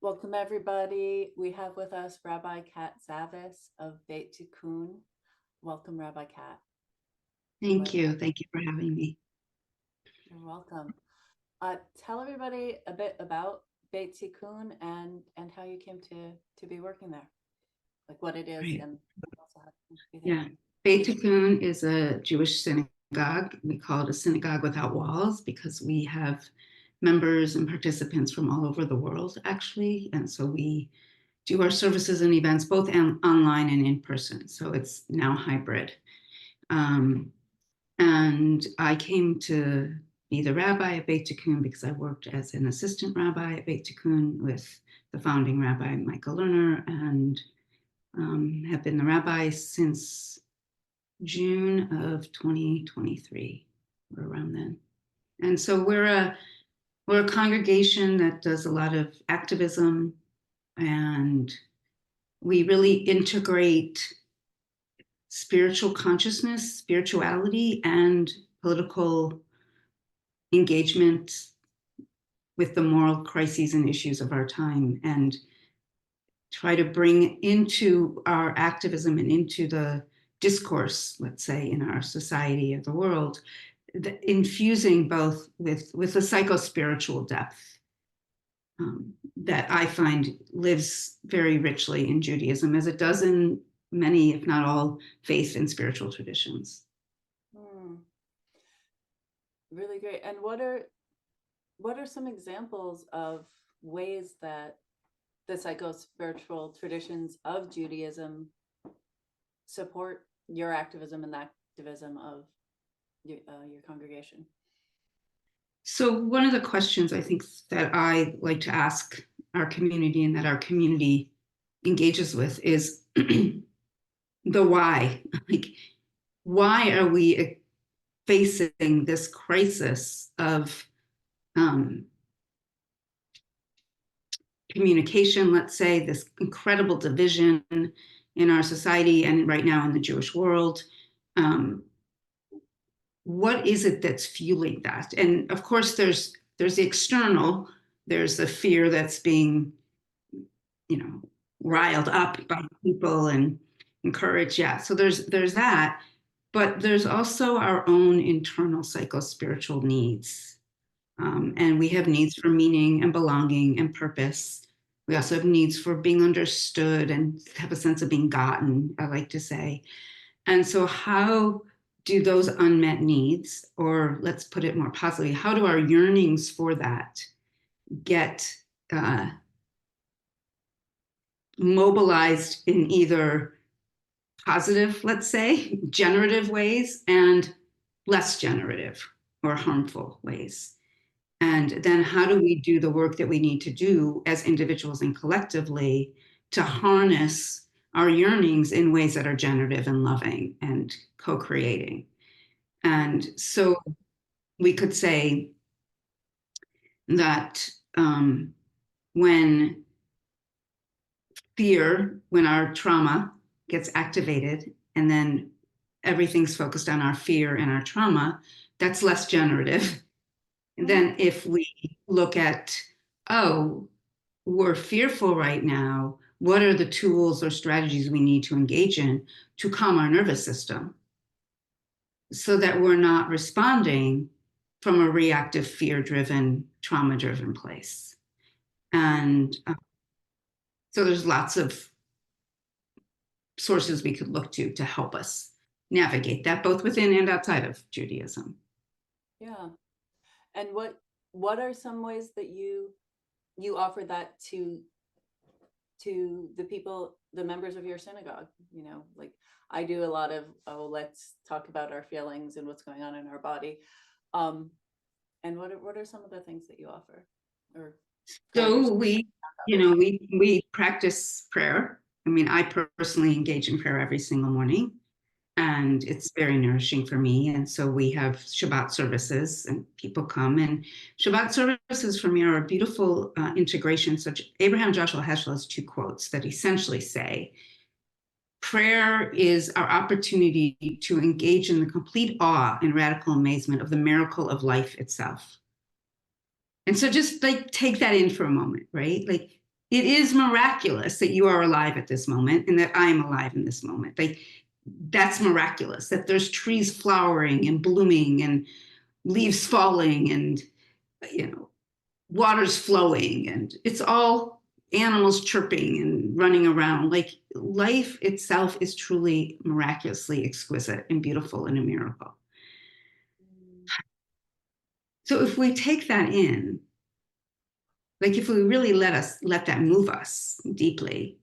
Welcome, everybody. We have with us Rabbi Cat Zavis of Beit Tikkun. Welcome, Rabbi Cat. Thank you. Thank you for having me. You're welcome. Tell everybody a bit about Beit Tikkun and how you came to be working there, like what it is, Right. and also how you came to be there. Yeah. Beit Tikkun is a Jewish synagogue. We call it a synagogue without walls because we have members and participants from all over the world, actually. And so we do our services and events both online and in person. So it's now hybrid. And I came to be the rabbi at Beit Tikkun because I worked as an assistant rabbi at Beit Tikkun with the founding rabbi, Michael Lerner, and have been the rabbi since June of 2023, or around then. And so we're a congregation that does a lot of activism, and we really integrate spiritual consciousness, spirituality, and political engagement with the moral crises and issues of our time, and try to bring into our activism and into the discourse, let's say, in our society or the world, infusing both with a psycho-spiritual depth that I find lives very richly in Judaism, as it does in many, if not all, faith and spiritual traditions. Really great. And what are some examples of ways that the psycho-spiritual traditions of Judaism support your activism and the activism of your congregation? So one of the questions I think that I like to ask our community and that our community engages with is the why. Like, why are we facing this crisis of communication, let's say, this incredible division in our society and right now in the Jewish world? What is it that's fueling that? And of course, there's the external. There's the fear that's being, riled up by people and encouraged. Yeah. So there's that, but there's also our own internal psycho-spiritual needs. And we have needs for meaning and belonging and purpose. We also have needs for being understood and have a sense of being gotten, I like to say. And so how do those unmet needs, or let's put it more positively, how do our yearnings for that get mobilized in either positive, let's say, generative ways, and less generative or harmful ways? And then how do we do the work that we need to do as individuals and collectively to harness our yearnings in ways that are generative and loving and co-creating? And so we could say that when our trauma gets activated, and then everything's focused on our fear and our trauma, that's less generative. And then if we look at, oh, we're fearful right now, what are the tools or strategies we need to engage in to calm our nervous system so that we're not responding from a reactive, fear-driven, trauma-driven place? And so there's lots of sources we could look to help us navigate that, both within and outside of Judaism. Yeah. And what are some ways that you offer that to the people, the members of your synagogue? Like I do a lot of, let's talk about our feelings and what's going on in our body. And what are some of the things that you offer? Or so we practice prayer. I mean, I personally engage in prayer every single morning, and it's very nourishing for me. And so we have Shabbat services, and people come. And Shabbat services for me are a beautiful integration. So Abraham Joshua Heschel has two quotes that essentially say, prayer is our opportunity to engage in the complete awe and radical amazement of the miracle of life itself. And so just like take that in for a moment, right? Like it is miraculous that you are alive at this moment and that I'm alive in this moment. Like, that's miraculous that there's trees flowering and blooming and leaves falling and, you know, water's flowing and it's all animals chirping and running around. Like, life itself is truly miraculously exquisite and beautiful and a miracle. So if we take that in, like if we really let that move us deeply,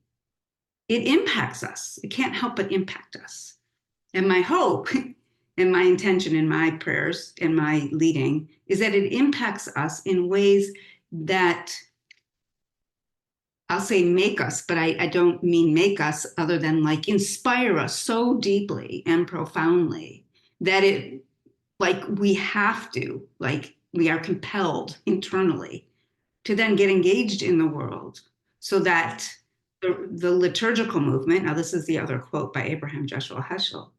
it impacts us. It can't help but impact us. And my hope and my intention in my prayers and my leading is that it impacts us in ways that, I'll say, make us, but I don't mean make us other than like inspire us so deeply and profoundly that it, like, we have to, like, we are compelled internally to then get engaged in the world so that the liturgical movement, now this is the other quote by Abraham Joshua Heschel,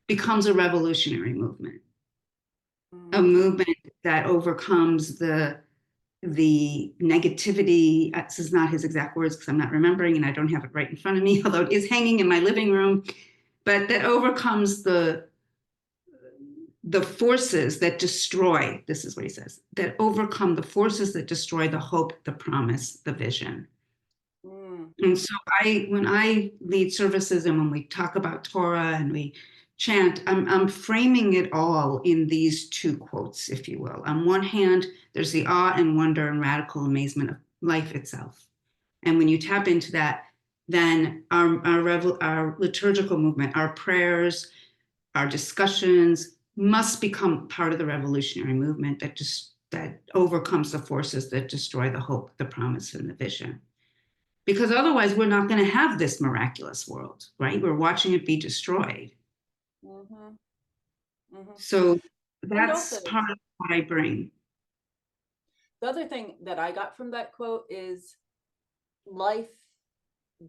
becomes a revolutionary movement, a movement that overcomes the negativity. This is not his exact words because I'm not remembering and I don't have it right in front of me, although it is hanging in my living room, but that overcomes the forces that destroy, this is what he says, that overcome the forces that destroy the hope, the promise, the vision. And so when I lead services and when we talk about Torah and we chant, I'm framing it all in these two quotes, if you will. On one hand, there's the awe and wonder and radical amazement of life itself. And when you tap into that, then our liturgical movement, our prayers, our discussions must become part of the revolutionary movement that overcomes the forces that destroy the hope, the promise, and the vision. Because otherwise, we're not going to have this miraculous world, right? We're watching it be destroyed. Mm-hmm. Mm-hmm. So And that's also, part of what I bring. the other thing that I got from that quote is life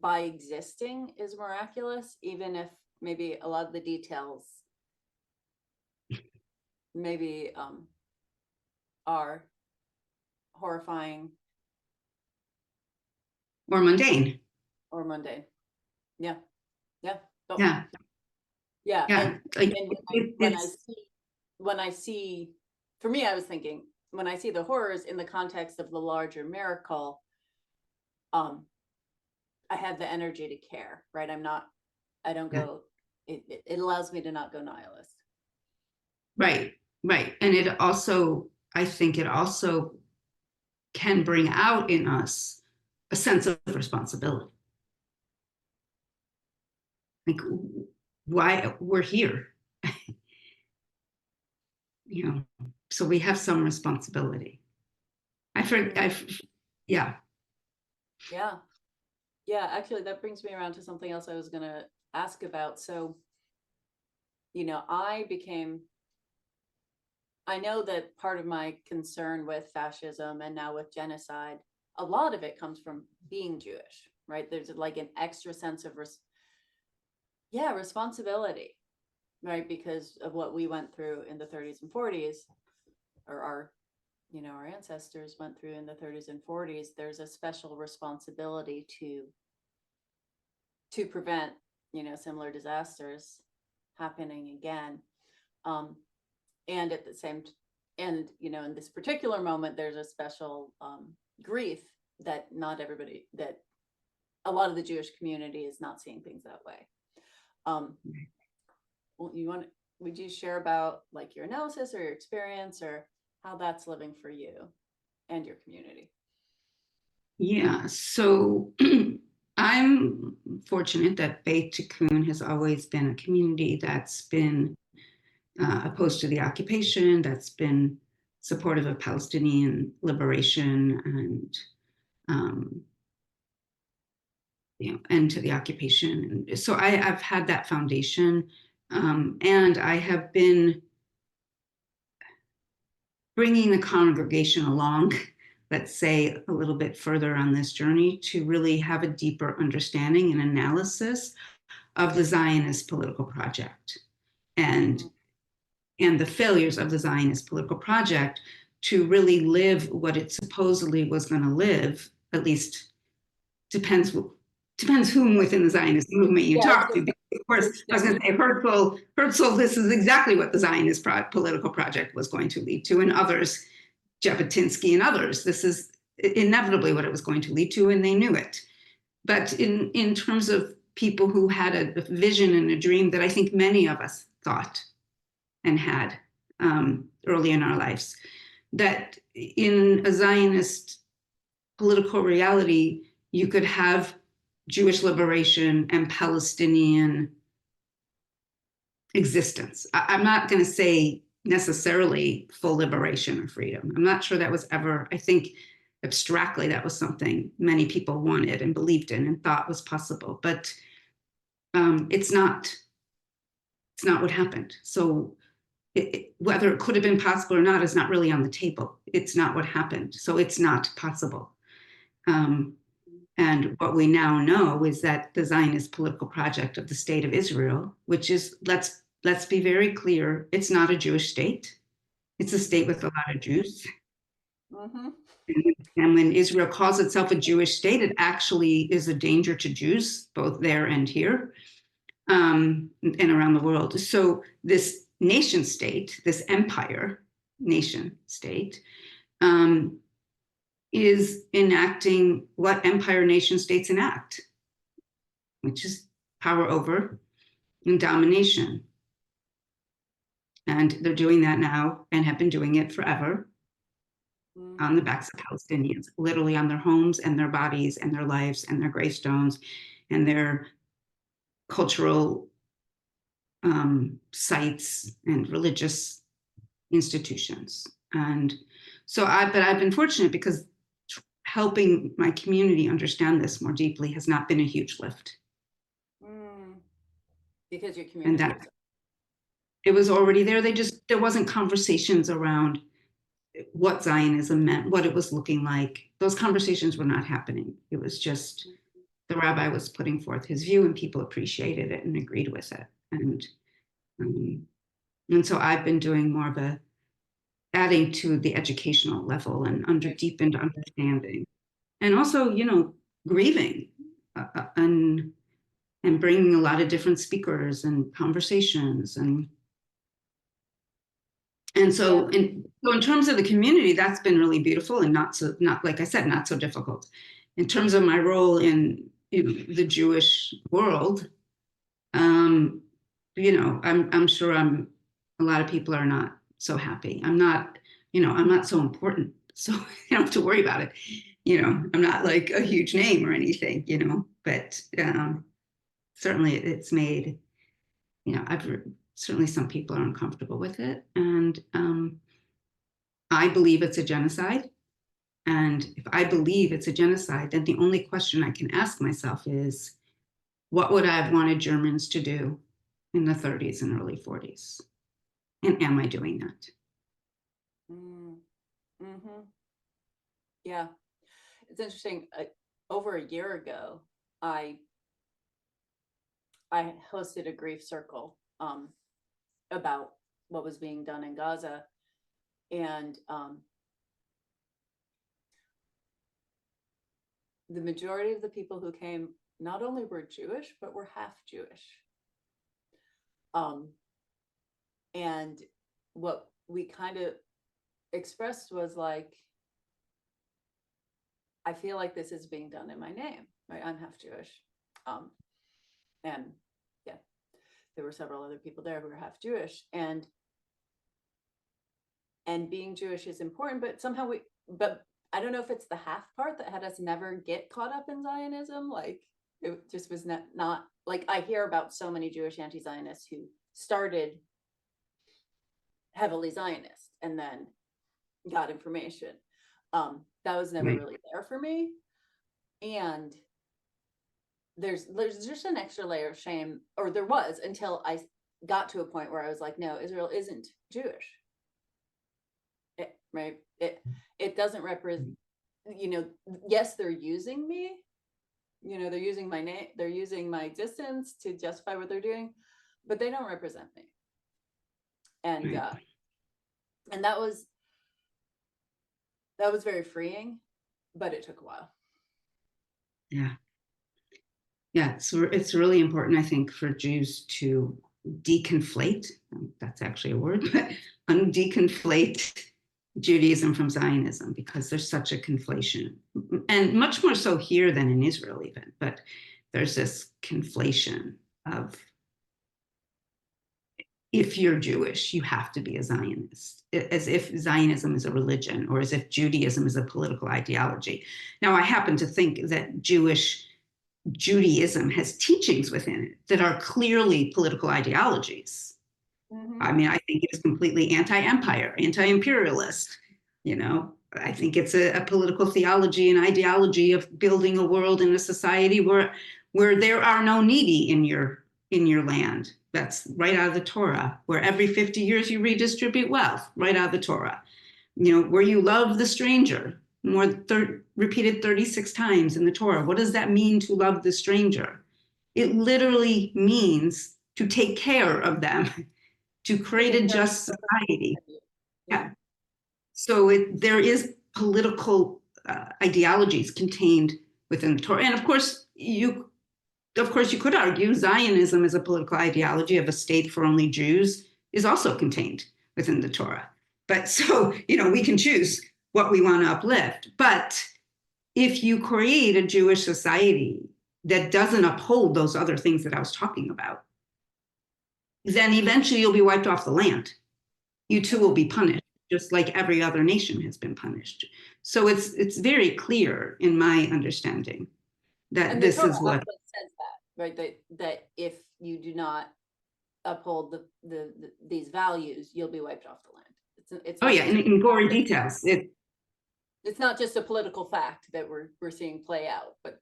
by existing is miraculous, even if maybe a lot of the details maybe are horrifying Or mundane. or mundane. Yeah. Yeah. Yeah. Yeah. Yeah. Like, And it's when I see, for me, I was thinking, when I see the horrors in the context of the larger miracle, I have the energy to care, right? I don't go, it allows me to not go nihilist. right, right. And it also, I think it also can bring out in us a sense of responsibility. Like, why we're here, you know, so we have some responsibility. Yeah. Yeah. Yeah. Actually, that brings me around to something else I was going to ask about. So, I know that part of my concern with fascism and now with genocide, a lot of it comes from being Jewish, right? There's like an extra sense of responsibility, right? Because of what we went through in the 30s and 40s, or our ancestors went through in the 30s and 40s. There's a special responsibility to prevent, similar disasters happening again. And at the same and in this particular moment, there's a special grief that that a lot of the Jewish community is not seeing things that way. Well, would you share about like your analysis or your experience or how that's living for you and your community? Yeah. So I'm fortunate that Beit Tikkun has always been a community that's been opposed to the occupation, that's been supportive of Palestinian liberation and end to the occupation. And so I've had that foundation, and I have been bringing the congregation along, let's say, a little bit further on this journey to really have a deeper understanding and analysis of the Zionist political project and the failures of the Zionist political project to really live what it supposedly was going to live, at least depends whom within the Zionist movement you talk to. Of course, I was going to say Herzl, this is exactly what the Zionist political project was going to lead to, and others, Jabotinsky and others, this is inevitably what it was going to lead to, and they knew it. But in terms of people who had a vision and a dream that I think many of us thought and had early in our lives, that in a Zionist political reality, you could have Jewish liberation and Palestinian existence. I'm not going to say necessarily full liberation or freedom. I'm not sure that was ever, I think abstractly that was something many people wanted and believed in and thought was possible, but it's not what happened. So whether it could have been possible or not is not really on the table. It's not what happened. So it's not possible. And what we now know is that the Zionist political project of the state of Israel, which is, let's be very clear, it's not a Jewish state. It's a state with a lot of Jews. Mm-hmm. And when Israel calls itself a Jewish state, it actually is a danger to Jews, both there and here, and around the world. So this nation state, this empire nation state, is enacting what empire nation states enact, which is power over and domination. And they're doing that now and have been doing it forever on the backs of Palestinians, literally on their homes and their bodies and their lives and their gravestones and their cultural sites and religious institutions. And so I've been fortunate because helping my community understand this more deeply has not been a huge lift. Because your community, and that it was already there. There wasn't conversations around what Zionism meant, what it was looking like. Those conversations were not happening. It was just the rabbi was putting forth his view and people appreciated it and agreed with it. And so I've been doing more of adding to the educational level and deepened understanding. And also, grieving and bringing a lot of different speakers and conversations. And so in terms of the community, that's been really beautiful and not like I said, not so difficult. In terms of my role in the Jewish world, I'm sure a lot of people are not so happy. I'm not so important, so you don't have to worry about it. I'm not like a huge name or anything, but certainly it's made, certainly some people are uncomfortable with it. And I believe it's a genocide. And if I believe it's a genocide, then the only question I can ask myself is, what would I have wanted Germans to do in the 30s and early 40s? And am I doing that? Mm-hmm. Yeah. It's interesting. Over a year ago, I hosted a grief circle about what was being done in Gaza. And the majority of the people who came not only were Jewish, but were half Jewish. And what we kind of expressed was like, I feel like this is being done in my name, right? I'm half Jewish. And yeah, there were several other people there who were half Jewish, and being Jewish is important, but somehow but I don't know if it's the half part that had us never get caught up in Zionism. Like it just was not like, I hear about so many Jewish anti-Zionists who started heavily Zionist and then got information. That was never really there for me. And there's just an extra layer of shame, or there was, until I got to a point where I was like, no, Israel isn't Jewish. Right? It doesn't represent, yes, they're using me, they're using my name, they're using my existence to justify what they're doing, but they don't represent me. And and that was very freeing, but it took a while. Yeah. Yeah, it's really important, I think, for Jews to deconflate, that's actually a word, but undeconflate Judaism from Zionism, because there's such a conflation, and much more so here than in Israel even, but there's this conflation of, if you're Jewish, you have to be a Zionist, as if Zionism is a religion or as if Judaism is a political ideology. Now, I happen to think that Judaism has teachings within it that are clearly political ideologies. Mm-hmm. I mean, I think it's completely anti-empire, anti-imperialist. I think it's a political theology and ideology of building a world and a society where there are no needy in your land. That's right out of the Torah. Where every 50 years you redistribute wealth, right out of the Torah. Where you love the stranger, repeated 36 times in the Torah. What does that mean, to love the stranger? It literally means to take care of them, to create a just society. Yeah. So there is political ideologies contained within the Torah. And of course, you could argue Zionism as a political ideology of a state for only Jews is also contained within the Torah. But so, we can choose what we want to uplift. But if you create a Jewish society that doesn't uphold those other things that I was talking about, then eventually you'll be wiped off the land. You too will be punished, just like every other nation has been punished. So it's very clear in my understanding that And this Torah is what also says that, right? That if you do not uphold these values, you'll be wiped off the land. It's oh not yeah, just, in gory details. it's not just a political fact that we're seeing play out, but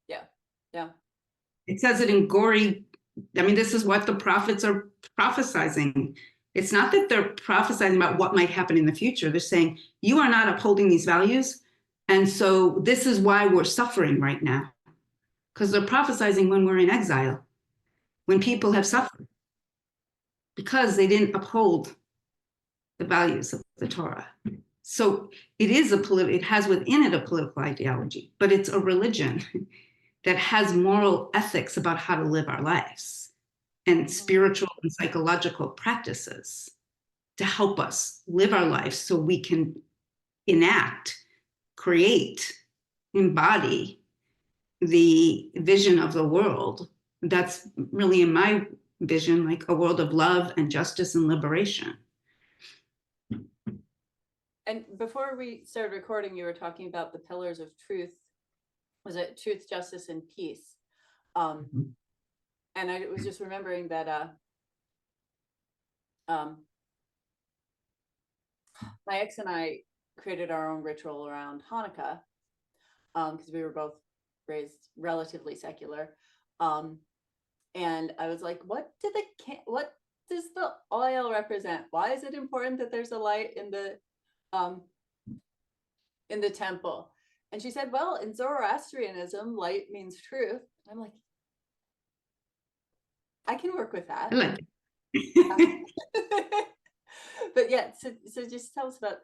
yeah. It says it in gory. I mean, this is what the prophets are prophesizing. It's not that they're prophesying about what might happen in the future. They're saying, you are not upholding these values. And so this is why we're suffering right now. Because they're prophesying when we're in exile, when people have suffered, because they didn't uphold the values of the Torah. So it has within it a political ideology, but it's a religion that has moral ethics about how to live our lives and spiritual and psychological practices to help us live our lives so we can enact, create, embody the vision of the world. That's really, in my vision, like a world of love and justice and liberation. And before we started recording, you were talking about the pillars of truth. Was it truth, justice, and peace? And I was just remembering that my ex and I created our own ritual around Hanukkah, because we were both raised relatively secular. And I was like, what does the oil represent? Why is it important that there's a light in the temple? And she said, well, in Zoroastrianism, light means truth. I'm like, I can work with that. I like it. But yeah, so just tell us about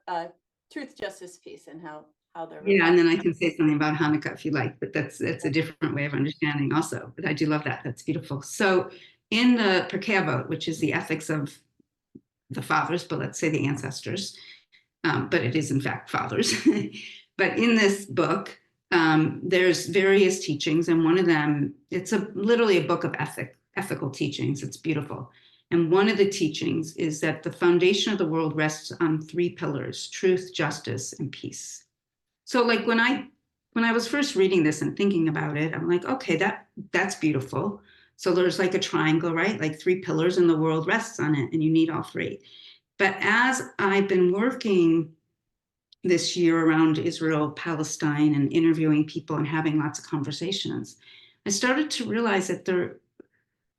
truth, justice, peace, and how they're related. Yeah, and then I can say something about Hanukkah if you like, but that's a different way of understanding also. But I do love that. That's beautiful. So in the Pirkei Avot, which is the ethics of the fathers, but let's say the ancestors, but it is in fact fathers. But in this book, there's various teachings, and one of them, it's literally a book of ethical teachings. It's beautiful. And one of the teachings is that the foundation of the world rests on 3 pillars: truth, justice, and peace. So like when I was first reading this and thinking about it, I'm like, okay, that's beautiful. So there's like a triangle, right? Like 3 pillars and the world rests on it, and you need all 3. But as I've been working this year around Israel, Palestine, and interviewing people and having lots of conversations, I started to realize that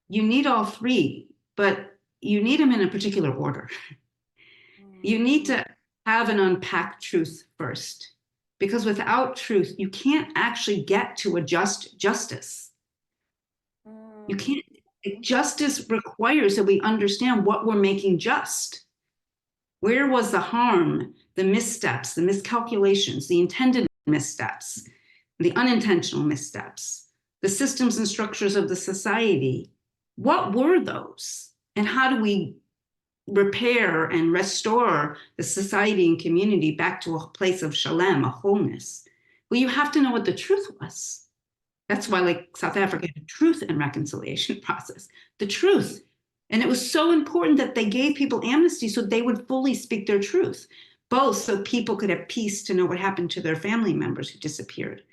you need all 3, but you need them in a particular order. You need to have an unpacked truth first, because without truth, you can't actually get to a just justice. You can't. Justice requires that we understand what we're making just. Where was the harm, the missteps, the miscalculations, the intended missteps? the unintentional missteps, the systems and structures of the society, what were those? And how do we repair and restore the society and community back to a place of shalom, a wholeness? Well, you have to know what the truth was. That's why, like, South Africa had a truth and reconciliation process, the truth. And it was so important that they gave people amnesty so they would fully speak their truth, both so people could have peace to know what happened to their family members who disappeared,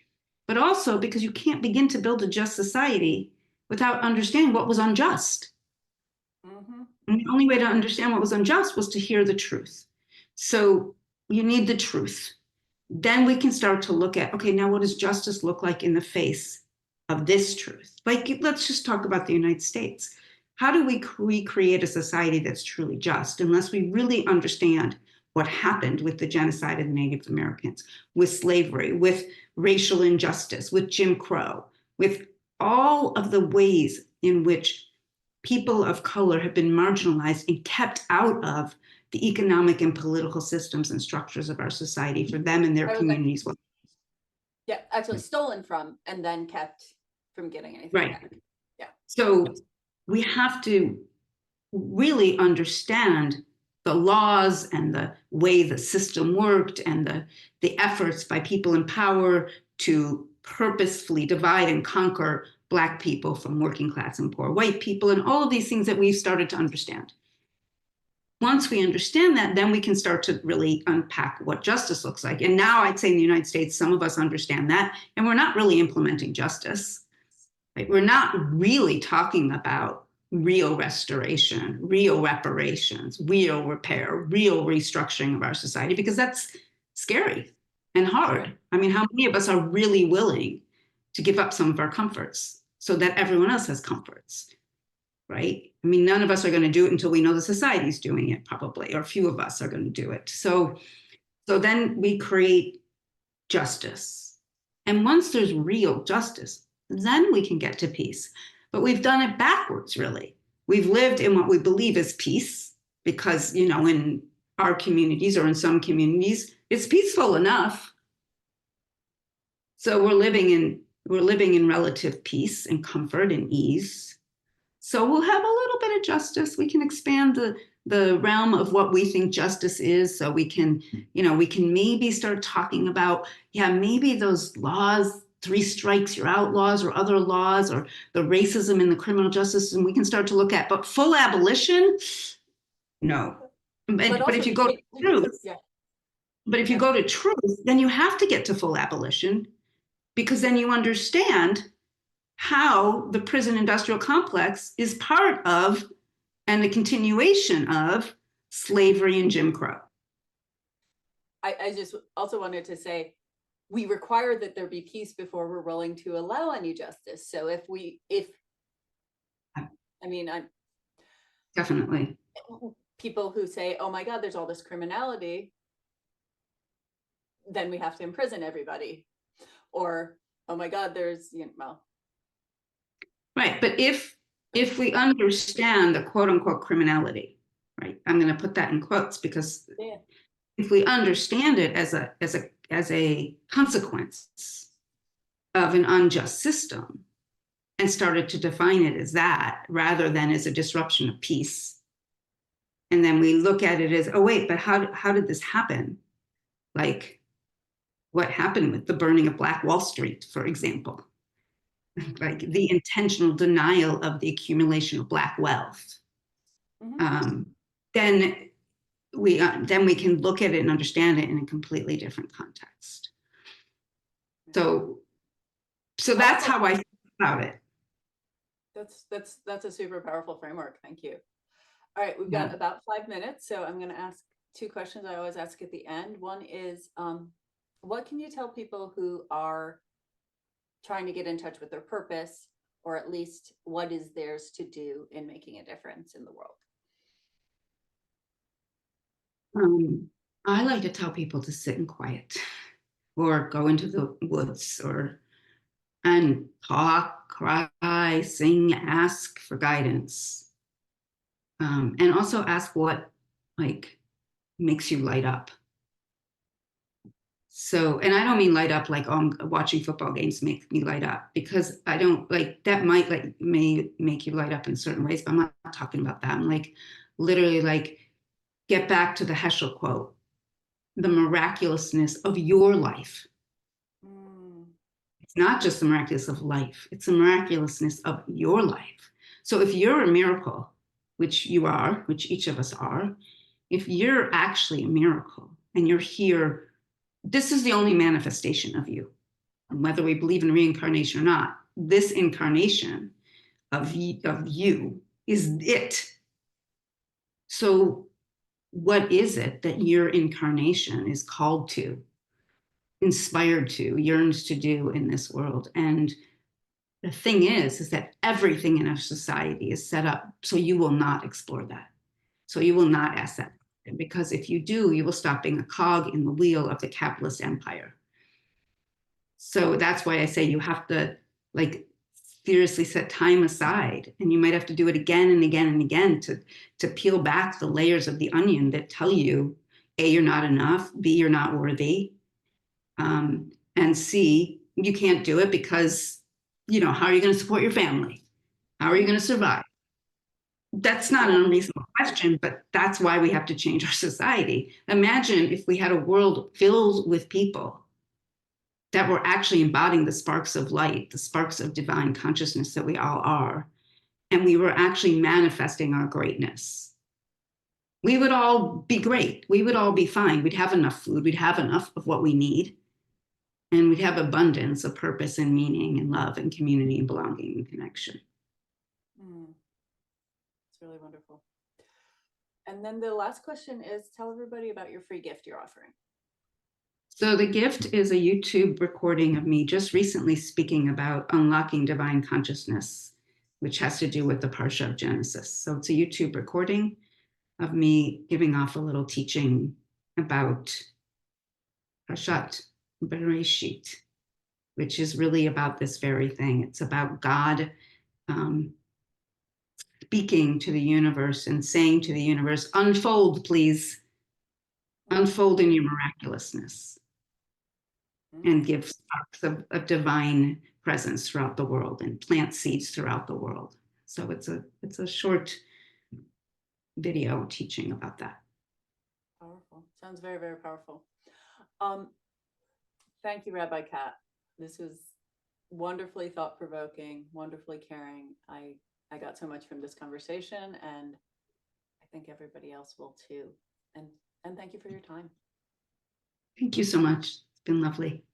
but also because you can't begin to build a just society without understanding what was unjust. Mm-hmm. And the only way to understand what was unjust was to hear the truth. So you need the truth. Then we can start to look at, okay, now what does justice look like in the face of this truth? Like, let's just talk about the United States. How do we recreate a society that's truly just unless we really understand what happened with the genocide of the Native Americans, with slavery, with racial injustice, with Jim Crow, with all of the ways in which people of color have been marginalized and kept out of the economic and political systems and structures of our society for them and their communities. Yeah, actually stolen from and then kept from getting anything right back. Yeah. So we have to really understand the laws and the way the system worked and the efforts by people in power to purposefully divide and conquer Black people from working class and poor white people, and all of these things that we've started to understand. Once we understand that, then we can start to really unpack what justice looks like. And now I'd say in the United States, some of us understand that, and we're not really implementing justice. Right? We're not really talking about real restoration, real reparations, real repair, real restructuring of our society, because that's scary and hard. I mean, how many of us are really willing to give up some of our comforts so that everyone else has comforts? Right? I mean, none of us are going to do it until we know the society's doing it, probably, or few of us are going to do it. So then we create justice. And once there's real justice, then we can get to peace. But we've done it backwards, really. We've lived in what we believe is peace because, you know, in our communities or in some communities, it's peaceful enough. So we're living in relative peace and comfort and ease. So we'll have a little bit of justice. We can expand the realm of what we think justice is. So we can maybe start talking about, maybe those laws, 3 strikes, you're outlaws, or other laws, or the racism in the criminal justice system, we can start to look at. But full abolition, no. But if you go to truth, but if you go to truth, then you have to get to full abolition, because then you understand how the prison industrial complex is part of and the continuation of slavery and Jim Crow. I just also wanted to say, we require that there be peace before we're willing to allow any justice. So I'm definitely people who say, oh my God, there's all this criminality, then we have to imprison everybody. Or, oh my God, there's, right. But if we understand the quote unquote criminality, right? I'm going to put that in quotes because if we understand it as a consequence of an unjust system and started to define it as that rather than as a disruption of peace, and then we look at it as, oh wait, but how did this happen? Like, what happened with the burning of Black Wall Street, for example? Like the intentional denial of the accumulation of Black wealth. Mm-hmm. Then we can look at it and understand it in a completely different context. So that's how I think about it. That's a super powerful framework. Thank you. All right, we've got about 5 minutes, so I'm going to ask 2 questions I always ask at the end. One is, what can you tell people who are trying to get in touch with their purpose, or at least what is theirs to do in making a difference in the world? I like to tell people to sit in quiet or go into the woods and talk, cry, sing, ask for guidance. And also ask what makes you light up. So, and I don't mean light up like, oh, watching football games make me light up, because I don't like that might like may make you light up in certain ways, but I'm not talking about that. I'm like literally like get back to the Heschel quote, the miraculousness of your life. Mm. It's not just the miraculous of life, it's the miraculousness of your life. So if you're a miracle, which you are, which each of us are, if you're actually a miracle and you're here, this is the only manifestation of you. And whether we believe in reincarnation or not, this incarnation of you is it. So what is it that your incarnation is called to, inspired to, yearns to do in this world? And the thing is that everything in our society is set up so you will not explore that. So you will not ask that. Because if you do, you will stop being a cog in the wheel of the capitalist empire. So that's why I say you have to like seriously set time aside, and you might have to do it again and again and again to peel back the layers of the onion that tell you, A, you're not enough, B, you're not worthy, and C, you can't do it because, how are you going to support your family? How are you going to survive? That's not an unreasonable question, but that's why we have to change our society. Imagine if we had a world filled with people that were actually embodying the sparks of light, the sparks of divine consciousness that we all are, and we were actually manifesting our greatness. We would all be great. We would all be fine. We'd have enough food. We'd have enough of what we need. And we'd have abundance of purpose and meaning and love and community and belonging and connection. It's really wonderful. And then the last question is, tell everybody about your free gift you're offering. So the gift is a YouTube recording of me just recently speaking about unlocking divine consciousness, which has to do with the Parsha of Genesis. So it's a YouTube recording of me giving off a little teaching about Parshat Bereshit, which is really about this very thing. It's about God speaking to the universe and saying to the universe, unfold, please, unfold in your miraculousness, and give sparks of divine presence throughout the world and plant seeds throughout the world. So it's a short video teaching about that. Powerful. Sounds very, very powerful. Thank you, Rabbi Cat. This was wonderfully thought-provoking, wonderfully caring. I got so much from this conversation, and I think everybody else will too. And thank you for your time. Thank you so much. It's been lovely.